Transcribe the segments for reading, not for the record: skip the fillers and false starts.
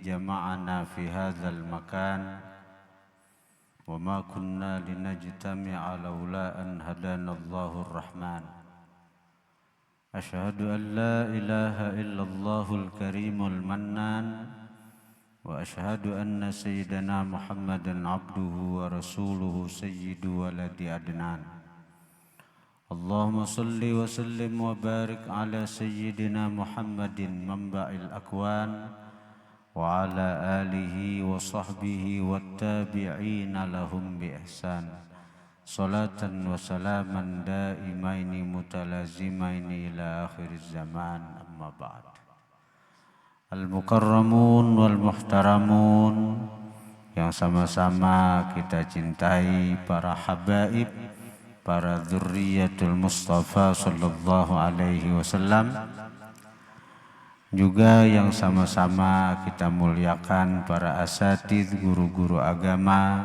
جمعنا في هذا المكان وما كنا لنجتمع لولا أن هدانا الله الرحمن أشهد أن لا إله إلا الله الكريم المنان وأشهد أن سيدنا محمدا عبده ورسوله سيد ولد عدنان اللهم صل وسلم وبارك على سيدنا محمد منبع الأكوان وعلى آله وصحبه والتابعين لهم بإحسان صلاة وسلاما دائمين متلازمين إلى آخر الزمان أما بعد Al-Mukarramun wal-Muhtaramun yang sama-sama kita cintai, para habaib, para dzurriyyatul Mustafa sallallahu alaihi wasallam, juga yang sama-sama kita muliakan para asatidz, guru-guru agama,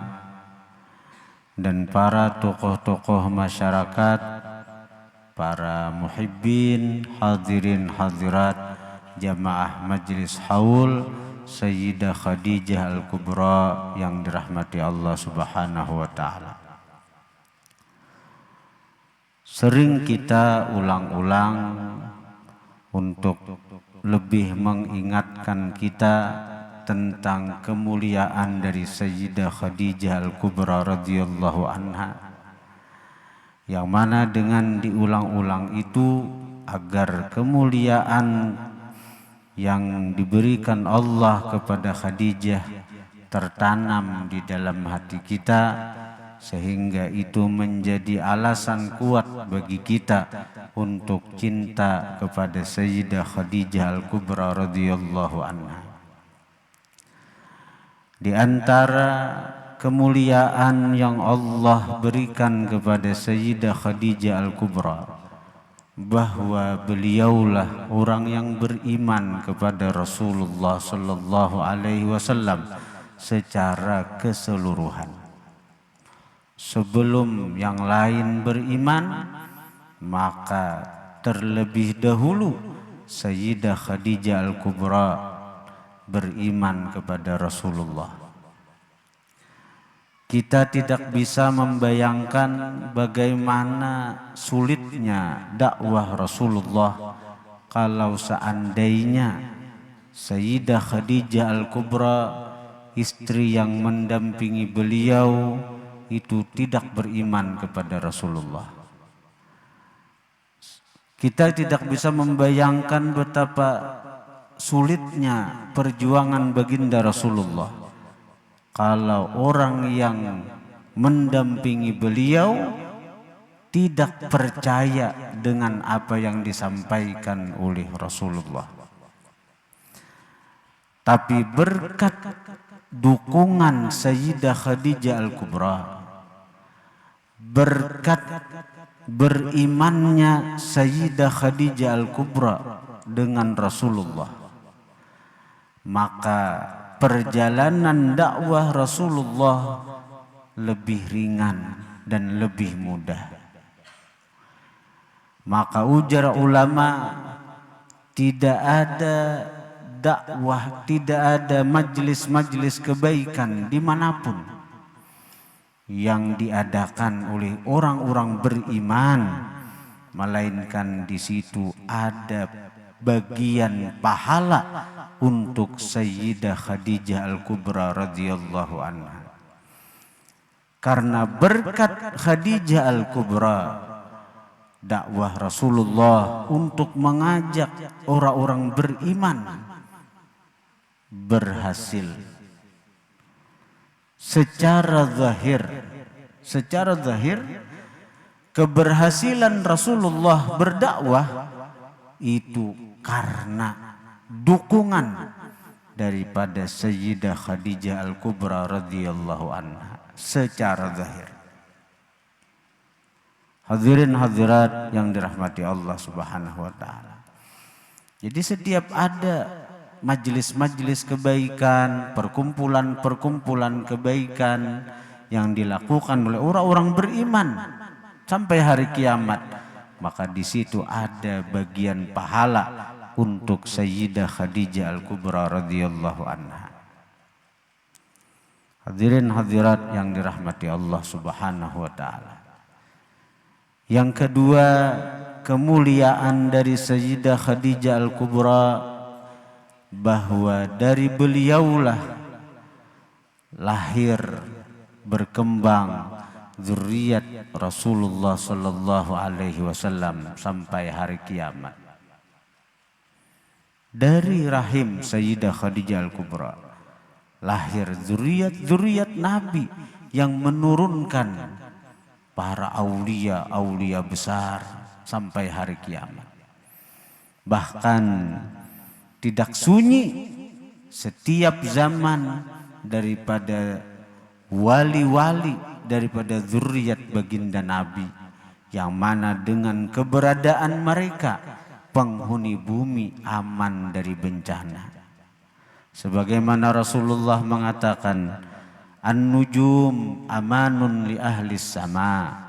dan para tokoh-tokoh masyarakat, para muhibbin, hadirin hadirat Jamaah Majlis Haul Sayyidah Khadijah Al-Kubra yang dirahmati Allah Subhanahu wa Ta'ala. Sering kita ulang-ulang untuk lebih mengingatkan kita tentang kemuliaan dari Sayyidah Khadijah Al-Kubra radhiyallahu anha, yang mana dengan diulang-ulang itu agar kemuliaan yang diberikan Allah kepada Khadijah tertanam di dalam hati kita, sehingga itu menjadi alasan kuat bagi kita untuk cinta kepada Sayyidah Khadijah Al-Kubra radhiyallahu anha. Di antara kemuliaan yang Allah berikan kepada Sayyidah Khadijah Al-Kubra, bahwa beliaulah orang yang beriman kepada Rasulullah sallallahu alaihi wasallam secara keseluruhan. Sebelum yang lain beriman, maka terlebih dahulu Sayyidah Khadijah Al-Kubra beriman kepada Rasulullah. Kita tidak bisa membayangkan bagaimana sulitnya dakwah Rasulullah kalau seandainya Sayyidah Khadijah Al-Kubra, istri yang mendampingi beliau, itu tidak beriman kepada Rasulullah. Kita tidak bisa membayangkan betapa sulitnya perjuangan baginda Rasulullah kalau orang yang mendampingi beliau tidak percaya dengan apa yang disampaikan oleh Rasulullah. Tapi berkat dukungan Sayyidah Khadijah Al-Kubra, berkat berimannya Sayyidah Khadijah Al-Kubra dengan Rasulullah, maka perjalanan dakwah Rasulullah lebih ringan dan lebih mudah. Maka ujar ulama, tidak ada dakwah, tidak ada majlis-majlis kebaikan dimanapun yang diadakan oleh orang-orang beriman, melainkan di situ ada bagian pahala untuk Sayyidah Khadijah Al-Kubra radhiyallahu anha. Karena berkat Khadijah Al-Kubra, dakwah Rasulullah untuk mengajak orang-orang beriman berhasil. Secara zahir keberhasilan Rasulullah berdakwah itu karena dukungan daripada Sayyidah Khadijah Al-Kubra radhiyallahu anha secara zahir. Hadirin hadirat yang dirahmati Allah Subhanahu wa Ta'ala. Jadi setiap ada majelis-majelis kebaikan, perkumpulan-perkumpulan kebaikan yang dilakukan oleh orang-orang beriman sampai hari kiamat, maka di situ ada bagian pahala untuk Sayyidah Khadijah Al-Kubra radhiyallahu anha. Hadirin hadirat yang dirahmati Allah Subhanahu wa taala. Yang kedua, kemuliaan dari Sayyidah Khadijah Al-Kubra bahwa dari beliaulah lahir berkembang zuriat Rasulullah sallallahu alaihi wasallam sampai hari kiamat. Dari rahim Sayyidah Khadijah Al-Kubra lahir zuriat Nabi yang menurunkan para aulia besar sampai hari kiamat. Bahkan tidak sunyi setiap zaman daripada wali-wali daripada zuriat baginda Nabi, yang mana dengan keberadaan mereka penghuni bumi aman dari bencana. Sebagaimana Rasulullah mengatakan, an-nujum amanun li ahli sama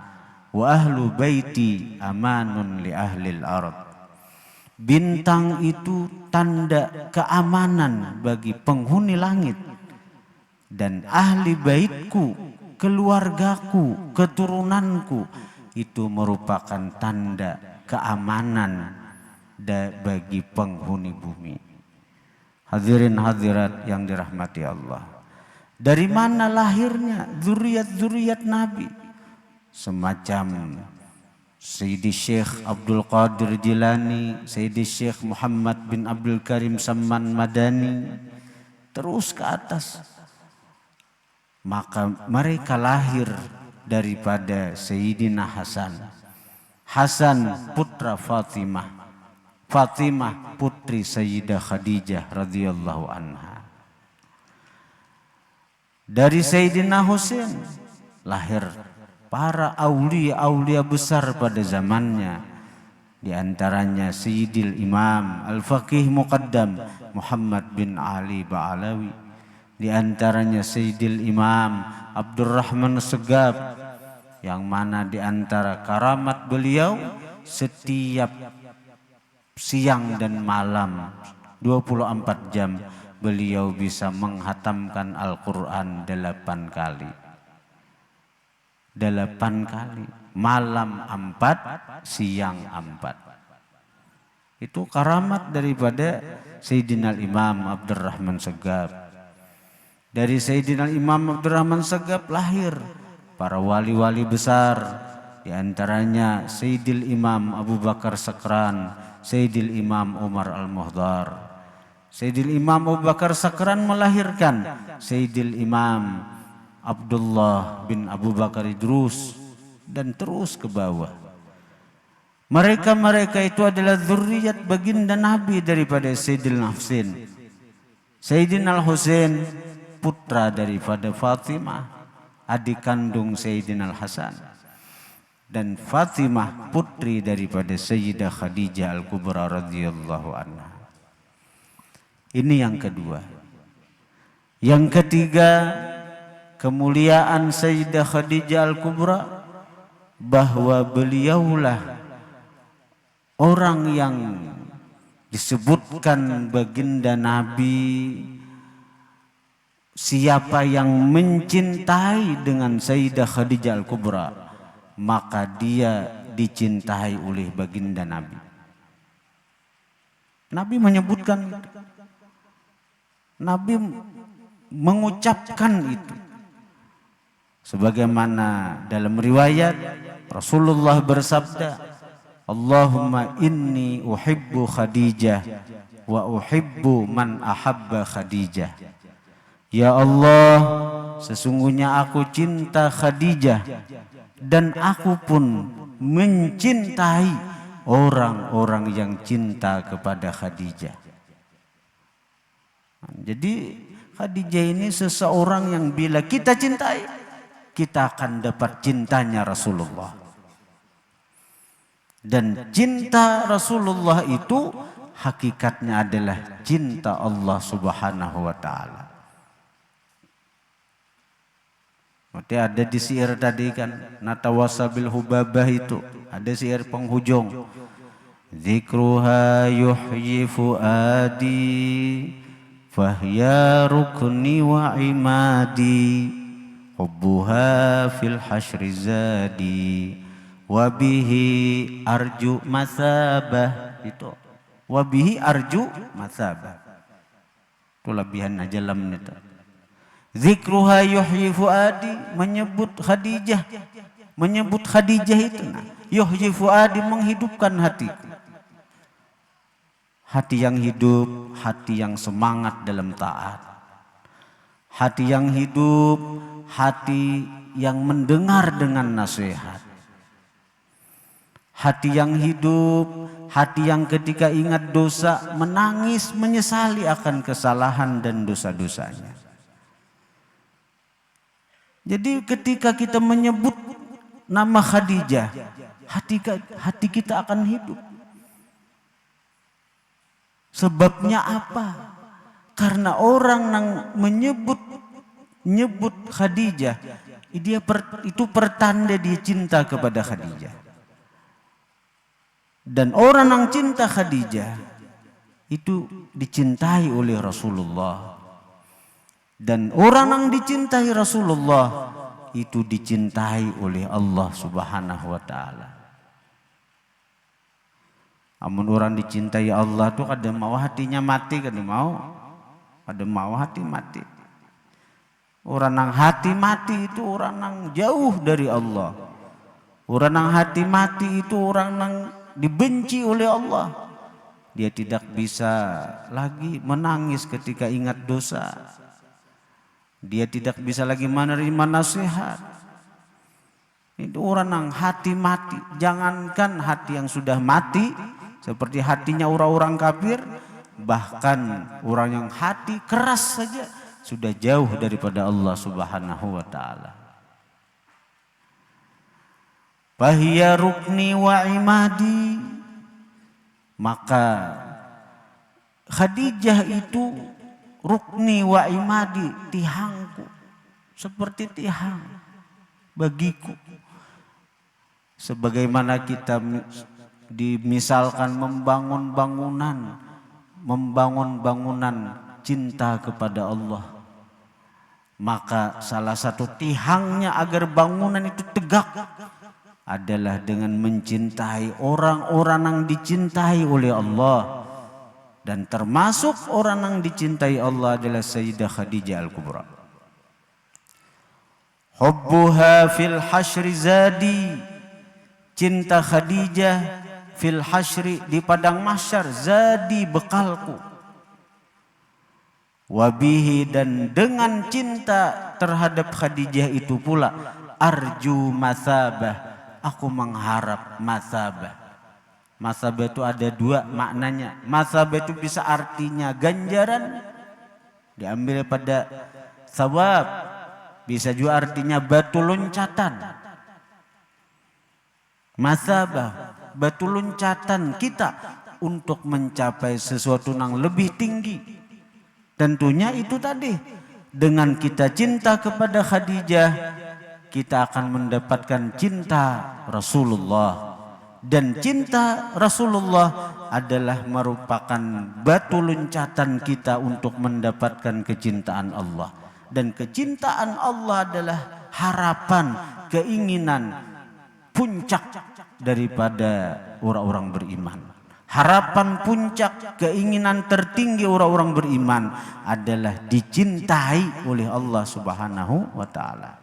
wa ahlu baiti amanun li ahli al-ard. Bintang itu tanda keamanan bagi penghuni langit, dan ahli baitku, keluargaku, keturunanku itu merupakan tanda keamanan bagi penghuni bumi. Hadirin hadirat yang dirahmati Allah. Dari mana lahirnya zuriat Nabi? Semacam Sayyidi Syekh Abdul Qadir Jilani, Sayyidi Syekh Muhammad bin Abdul Karim Samman Madani, terus ke atas. Maka mereka lahir daripada Sayyidina Hasan putra Fatimah, Fatimah putri Sayyidah Khadijah radhiyallahu anha. Dari Sayyidina Husain lahir para aulia besar pada zamannya, di antaranya Sayyidil Imam Al-Faqih Muqaddam Muhammad bin Ali Ba'alawi, di antaranya Sayyidil Imam Abdurrahman Segaf, yang mana di antara karamat beliau setiap siang dan malam 24 jam beliau bisa menghatamkan Al-Quran 8 kali. 8 kali, malam 4, siang 4. Itu karamat daripada Sayyidina Imam Abdurrahman Segaf. Dari Sayyidina Imam Abdurrahman Segaf lahir para wali-wali besar, di antaranya Sayyidil Imam Abu Bakar Sakran, Sayyidil Imam Umar Al-Muhdar. Sayyidil Imam Abu Bakar Sakran melahirkan Sayyidil Imam Abdullah bin Abu Bakar Idrus, dan terus ke bawah. Mereka itu adalah zuriat baginda Nabi daripada Sayyidina Husain. Sayyidina Husain putra daripada Fatimah, adik kandung Sayyidina Hasan, dan Fatimah putri daripada Sayyidah Khadijah Al-Kubra radhiyallahu anha. Ini yang kedua. Yang ketiga, kemuliaan Sayyidah Khadijah Al-Kubra bahwa beliaulah orang yang disebutkan baginda Nabi, siapa yang mencintai dengan Sayyidah Khadijah Al-Kubra, maka dia dicintai oleh baginda Nabi. Nabi menyebutkan, Nabi mengucapkan itu. Sebagaimana dalam riwayat Rasulullah bersabda, Allahumma inni uhibbu Khadijah wa uhibbu man ahabba Khadijah. Ya Allah, sesungguhnya aku cinta Khadijah dan aku pun mencintai orang-orang yang cinta kepada Khadijah. Jadi Khadijah ini seseorang yang bila kita cintai, kita akan dapat cintanya Rasulullah. Dan cinta Rasulullah itu hakikatnya adalah cinta Allah Subhanahu wa ta'ala. Berarti ada di syair tadi kan, natawasa bil hubabah itu, ada syair penghujung Dzikruha yuhyi fuadi fahya rukni wa imadi hubbuha fil hasyri zadi wabihi arju masabah. Itu wabihi arju masabah. Itu lebihan aja lam itu. Zikruha yuhyi fuadi, menyebut Khadijah. Menyebut Khadijah itu yuhyi fuadi, menghidupkan hatiku. Hati yang hidup, hati yang semangat dalam taat. Hati yang hidup, hati yang mendengar dengan nasihat. Hati yang hidup, hati yang ketika ingat dosa menangis menyesali akan kesalahan dan dosa-dosanya. Jadi ketika kita menyebut nama Khadijah, hati kita akan hidup. Sebabnya apa? Karena orang yang menyebut Khadijah, itu pertanda dia cinta kepada Khadijah. Dan orang yang cinta Khadijah itu dicintai oleh Rasulullah. Dan orang yang dicintai Rasulullah itu dicintai oleh Allah Subhanahu wa taala. Amun orang dicintai Allah tuh kada mau hatinya mati, kada mau hati mati. Orang yang hati mati itu orang yang jauh dari Allah. Orang yang hati mati itu orang yang dibenci oleh Allah. Dia tidak bisa lagi menangis ketika ingat dosa. Dia tidak bisa lagi menerima nasihat. Itu orang yang hati mati. Jangankan hati yang sudah mati seperti hatinya orang-orang kafir, bahkan orang yang hati keras saja sudah jauh daripada Allah Subhanahu wa taala. Fahiya rukni wa imadi, maka Khadijah itu rukni wa imadi, tihangku, seperti tihang bagiku. Sebagaimana kita dimisalkan membangun bangunan cinta kepada Allah, maka salah satu tihangnya agar bangunan itu tegak adalah dengan mencintai orang-orang yang dicintai oleh Allah. Dan termasuk orang yang dicintai Allah adalah Sayyidah Khadijah Al-Kubra. Hubbuha fil hasyri zadi, cinta Khadijah fil hasyri, di padang mahsyar, zadi, bekalku. Wabihi, dan dengan cinta terhadap Khadijah itu pula, arju masabah, aku mengharap masabah. Masabah itu ada dua maknanya. Masabah itu bisa artinya ganjaran, diambil pada sawab. Bisa juga artinya batu loncatan. Masabah, batu loncatan kita untuk mencapai sesuatu yang lebih tinggi. Tentunya itu tadi, dengan kita cinta kepada Khadijah, kita akan mendapatkan cinta Rasulullah. Dan cinta Rasulullah adalah merupakan batu loncatan kita untuk mendapatkan kecintaan Allah. Dan kecintaan Allah adalah harapan, keinginan, puncak daripada orang-orang beriman. Harapan puncak, keinginan tertinggi orang-orang beriman adalah dicintai oleh Allah Subhanahu wa taala.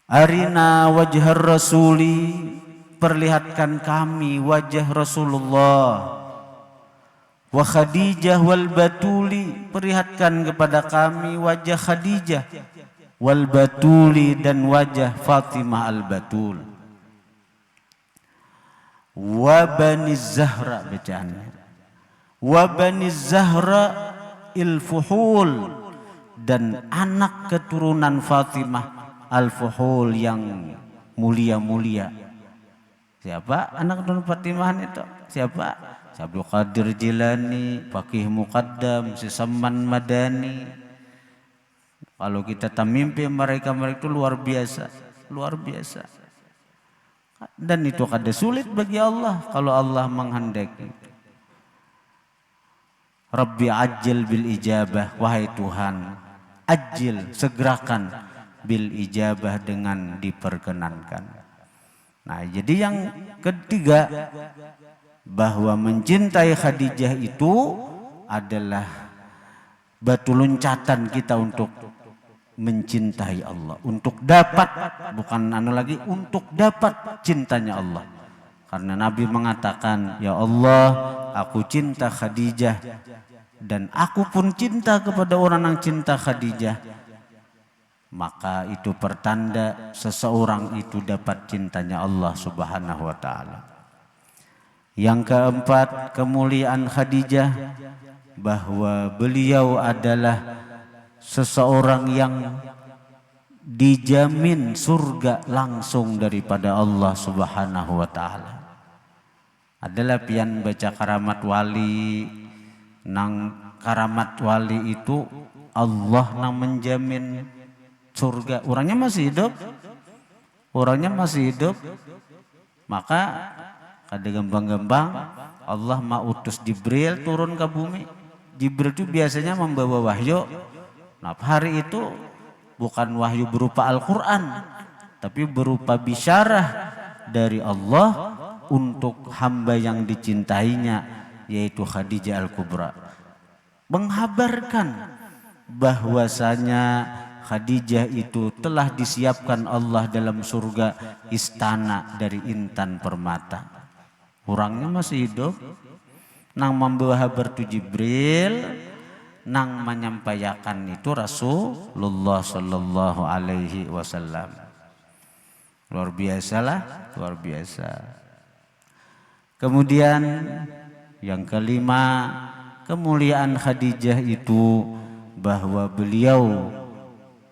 Arina wajhar rasuli, perlihatkan kami wajah Rasulullah. Wa Khadijah wal batuli, perlihatkan kepada kami wajah Khadijah. Wal batuli, dan wajah Fatimah al-Batul. Wa bani Zahra, bacaannya. Wa bani Zahra il-fuhul, dan anak keturunan Fatimah al-fuhul yang mulia-mulia. Siapa anak keturunan Fatimah itu? Siapa? Abdul Qadir Jilani, Faqih Muqaddam, Sisaman Madani. Kalau kita tak mimpi mereka itu luar biasa, luar biasa. Dan itu kada sulit bagi Allah kalau Allah menghendaki. Rabbi ajil bil ijabah, wahai Tuhan, ajil, segerakan, bil ijabah, dengan diperkenankan. Nah, jadi yang ketiga, bahwa mencintai Khadijah itu adalah batu loncatan kita untuk mencintai Allah, untuk dapat, bukan lagi, untuk dapat cintanya Allah. Karena Nabi mengatakan, ya Allah, aku cinta Khadijah dan aku pun cinta kepada orang yang cinta Khadijah. Maka itu pertanda seseorang itu dapat cintanya Allah Subhanahu wa ta'ala. Yang keempat, kemuliaan Khadijah, bahwa beliau adalah seseorang yang dijamin surga langsung daripada Allah Subhanahu wa ta'ala. Adalah pian baca karamat wali, nang karamat wali itu Allah nang menjamin surga. Orangnya masih hidup, maka kada gampang-gampang Allah mau utus Jibril turun ke bumi. Jibril itu biasanya membawa wahyu. Nah, hari itu bukan wahyu berupa Al-Quran, tapi berupa bisyarah dari Allah untuk hamba yang dicintainya, yaitu Khadijah Al-Kubra. Menghabarkan bahwasanya Khadijah itu telah disiapkan Allah dalam surga istana dari intan permata. Orangnya masih hidup, nang membawa kabar tu Jibril, nang menyampaikan itu Rasulullah Sallallahu Alaihi Wasallam. Luar biasa lah, luar biasa. Kemudian yang kelima, kemuliaan Khadijah itu bahwa beliau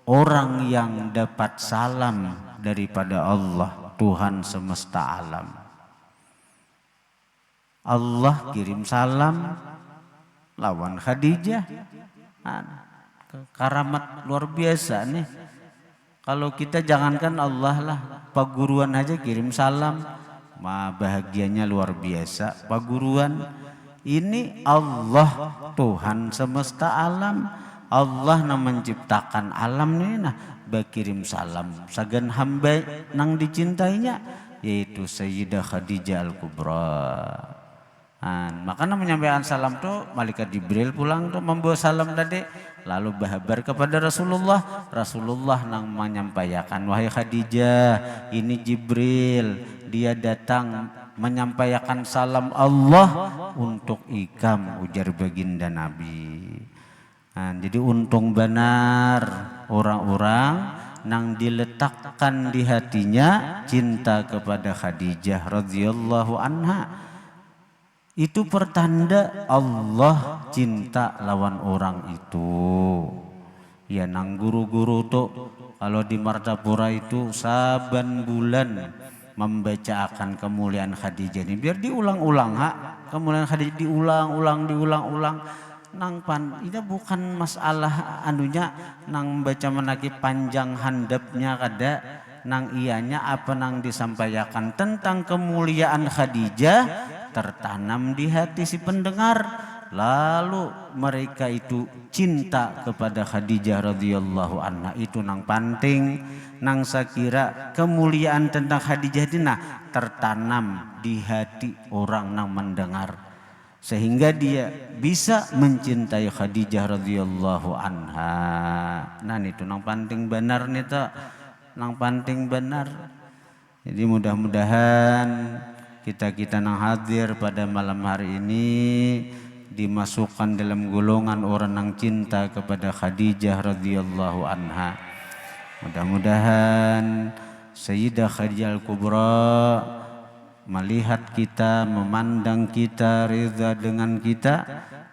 orang yang dapat salam daripada Allah, Tuhan semesta alam. Allah kirim salam lawan Khadijah. Karamat luar biasa nih. Kalau kita jangankan Allah lah, paguruan aja kirim salam, bahagianya luar biasa. Paguruan ini Allah Tuhan semesta alam, Allah yang menciptakan alam nih, nah berkirim salam sagan hamba nang dicintainya, yaitu Sayyidah Khadijah Al-Kubra. Makanya menyampaikan salam tuh malaikat Jibril pulang tuh membawa salam tadi, lalu berhabar kepada Rasulullah nang menyampaikan, wahai Khadijah, ini Jibril, dia datang menyampaikan salam Allah untuk ikam, ujar baginda Nabi. Jadi untung benar orang-orang nang diletakkan di hatinya cinta kepada Khadijah radhiyallahu anha. Itu pertanda Allah cinta lawan orang itu. Ya, nang guru-guru tuh kalau di Martapura itu saban bulan membaca akan kemuliaan Khadijah ini, biar diulang-ulang, kemuliaan Khadijah diulang-ulang. Nang itu bukan masalah anunya nang baca menaki panjang handapnya kada, nang ianya apa nang disampaikan tentang kemuliaan Khadijah tertanam di hati si pendengar, lalu mereka itu cinta kepada Khadijah radhiyallahu anha. Itu nang penting, nang sakira kemuliaan tentang Khadijah itu tertanam di hati orang nang mendengar, sehingga dia bisa mencintai Khadijah radhiyallahu anha. Nah itu nang penting benar nih toh, nang penting benar. Jadi mudah-mudahan kita nang hadir pada malam hari ini dimasukkan dalam golongan orang nang cinta kepada Khadijah radhiyallahu anha. Mudah-mudahan Sayyidah Khadijah Al-Kubra melihat kita, memandang kita, ridha dengan kita,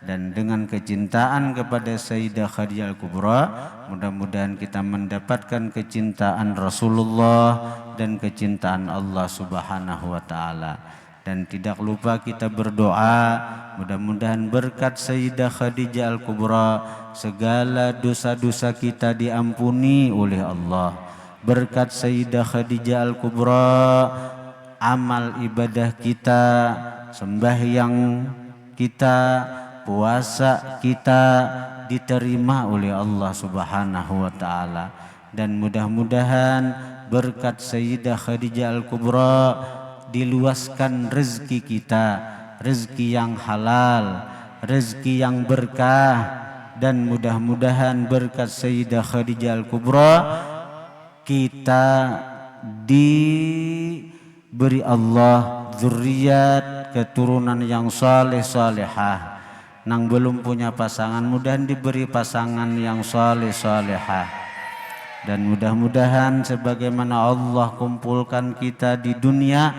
dan dengan kecintaan kepada Sayyidah Khadijah Al-Kubra, mudah-mudahan kita mendapatkan kecintaan Rasulullah dan kecintaan Allah Subhanahu wa ta'ala. Dan tidak lupa kita berdoa, mudah-mudahan berkat Sayyidah Khadijah Al-Kubra segala dosa-dosa kita diampuni oleh Allah. Berkat Sayyidah Khadijah Al-Kubra amal ibadah kita, sembahyang kita, puasa kita diterima oleh Allah Subhanahu wa taala. Dan mudah-mudahan berkat Sayyidah Khadijah Al-Kubra diluaskan rezeki kita, rezeki yang halal, rezeki yang berkah. Dan mudah-mudahan berkat Sayyidah Khadijah Al-Kubra kita diberi Allah zuriat keturunan yang saleh salehah. Nang belum punya pasangan mudahan diberi pasangan yang saleh salehah. Dan mudah-mudahan sebagaimana Allah kumpulkan kita di dunia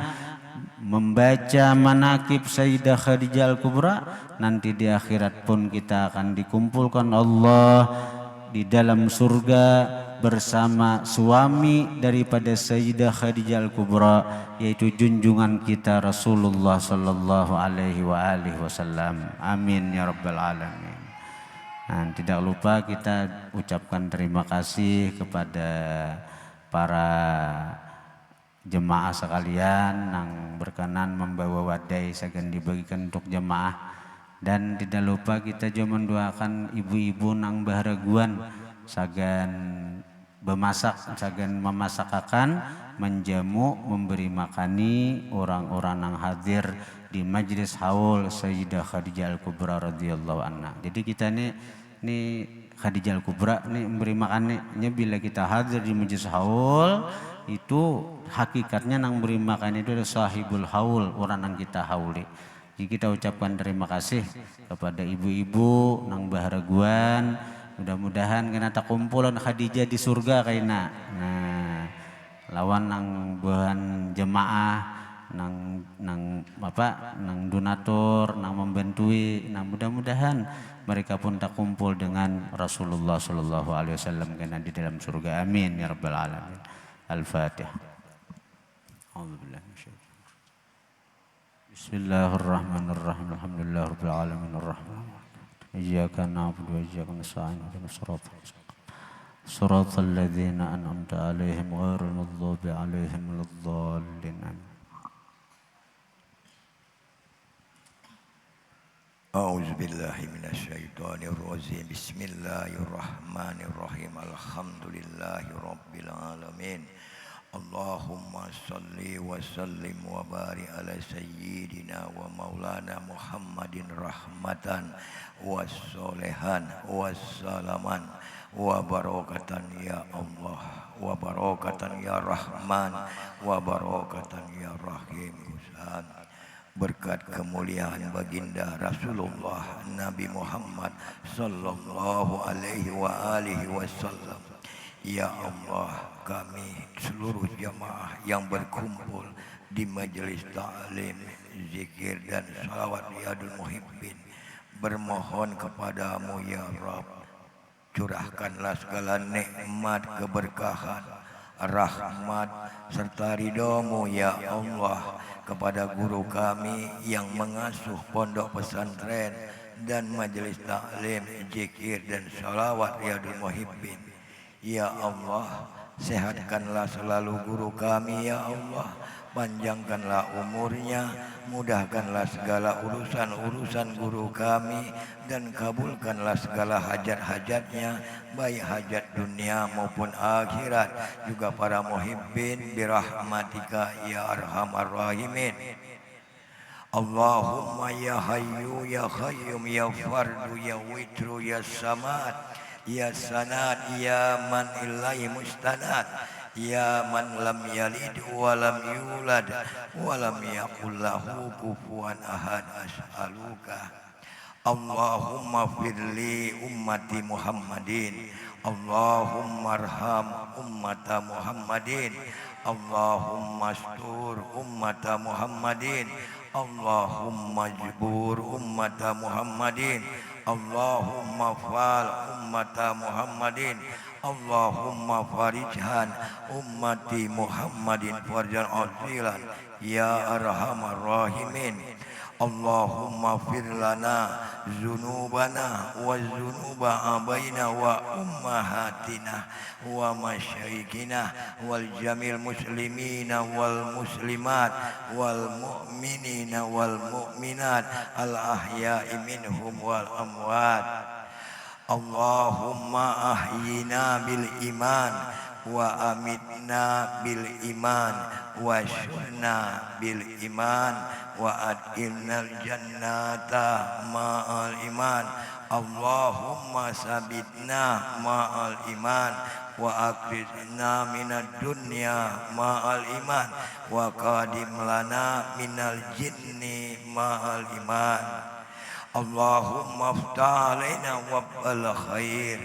membaca manaqib Sayyidah Khadijah Al-Kubra, nanti di akhirat pun kita akan dikumpulkan Allah di dalam surga bersama suami daripada Sayyidah Khadijah Al-Kubra, yaitu junjungan kita Rasulullah sallallahu alaihi wasallam. Amin ya rabbal alamin. Nah, tidak lupa kita ucapkan terima kasih kepada para jemaah sekalian yang berkenan membawa wadai sagan dibagikan untuk jemaah. Dan tidak lupa kita juga mendoakan ibu-ibu nang baharaguan sagan bemasak, sagan memasakakan, menjamu, memberi makani orang-orang yang hadir di majlis haul Sayyidah Khadijah Al-Kubra radhiyallahu anha. Jadi kita ini Khadijah Al-Kubra ini memberi makannya bila kita hadir di majlis haul, itu hakikatnya nang beri makan itu adalah sahibul haul, orang yang kita hauli. Jadi kita ucapkan terima kasih kepada ibu-ibu nang baharaguan. Mudah-mudahan kena tak kumpulan Khadijah di surga kaina. Nah, lawan nang buhan jemaah nang donatur, nang membantui. Nah, mudah-mudahan mereka pun tak kumpul dengan Rasulullah sallallahu alaihi wasallam kena di dalam surga. Amin ya rabbal alamin. Al-Fatihah. Bismillahirrahmanirrahim. Alhamdulillahirabbil alamin arrahman. Iyyaka na'budu wa iyyaka nasta'in. Ihdinas siratal ladzina an'amta 'alaihim ghairil maghdubi 'alaihim waladdallin. A'udzu billahi minasyaitonir rajim. Bismillahirrahmanirrahim. Alhamdulillahi rabbil alamin. Allahumma salli wa sallim wa barik ala sayyidina wa maulana Muhammadin rahmatan wassolehan wassalaman wa barakatan ya Allah wa barakatan ya Rahman wa barakatan ya Rahim. Berkat kemuliaan baginda Rasulullah Nabi Muhammad sallallahu alaihi wa alihi wasallam. Ya Allah, kami seluruh jamaah yang berkumpul di majelis ta'lim, zikir dan salawat riyadul muhibbin, bermohon kepadamu ya Rabb, curahkanlah segala nikmat, keberkahan, rahmat serta ridhamu ya Allah kepada guru kami yang mengasuh pondok pesantren dan majelis ta'lim, zikir dan salawat riyadul muhibbin. Ya Allah, sehatkanlah selalu guru kami ya Allah, panjangkanlah umurnya, mudahkanlah segala urusan-urusan guru kami, dan kabulkanlah segala hajat-hajatnya, baik hajat dunia maupun akhirat, juga para muhibbin birahmatika ya arhamar rahimin. Allahumma ya hayyu ya qayyum ya fardu ya witru ya samad ya sanad ya man ilaihi mustanad ya man lam yalid wa lam yulad wa lam yakul lahu kufuwan ahad. As'aluka Allahumma firli ummati Muhammadin, Allahumma arham ummata Muhammadin, Allahumma astur ummata Muhammadin, Allahumma jbur ummata Muhammadin, Allahumma fal ummata Muhammadin, Allahumma farijhan ummati Muhammadin farjan azilan ya arhamar rahimin. Allahumma fir lana dzunubana wa dzunuba abaina wa ummahatina wa masyayikhina wal jamil muslimina wal muslimat wal mu'minina wal mu'minat al ahya'i minhum wal amwat. Allahumma ahyina bil iman wa amitna bil iman wa syurna bil iman wa adkhilnal jannata ma'al iman. Allahumma sabitna ma'al iman wa akrizna minad dunya ma'al iman wa qadim lana minal jinni ma'al iman. Allahumma aftah alaina wabbal khair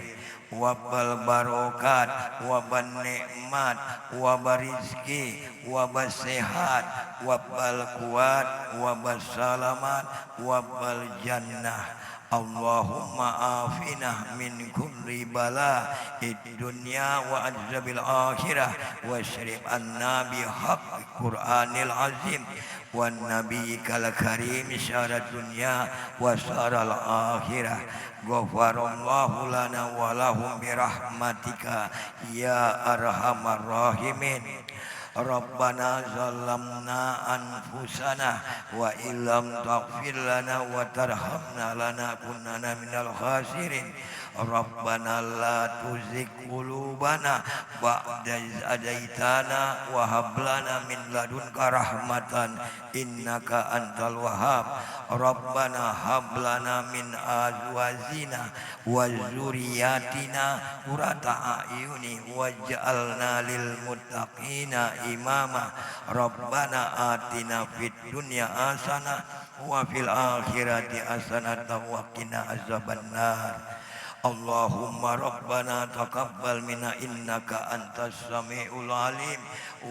wabbal barokat wabbal nikmat wabbal rizki wabbal sehat wabbal kuat wabbal salamat wabbal jannah. Allahumma afina min kulli bala id dunya wa azabil akhirah wa syrib anna bi haqqi Qur'anil azim wan nabiyyikal karim syarat dunya wa syaral akhirah. Ghafarallahu lana wa lahum bi rahmatika ya arhamar rahimin. Rabbana zalamna anfusana wa illam taghfir lana wa tarhamna lanakunanna minal khasirin. Rabbana la tuzigh qulubana ba'da idh hadaitana wa hab lana min ladunka rahmatan innaka antal wahhab. Rabbana hab lana min azwajina wa dzurriyyatina qurrata a'yuni waj'alna lil muttaqina imama. Rabbana atina fid dunya hasanah wa fil akhirati hasanah wa qina azabannar. Allahumma rabbana taqabbal minna innaka antas samiul alim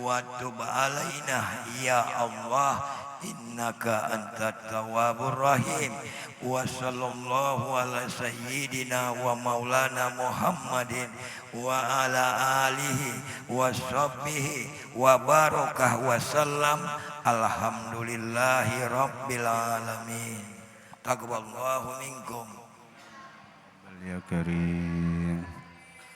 wa tub alaina ya Allah innaka antat tawwabur rahim. Wa sallallahu ala sayyidina wa maulana Muhammadin wa ala alihi wa sahbihi wa barakah wa sallam. Alhamdulillahi rabbil alamin. Taqabbalallahu minkum Ya Karim.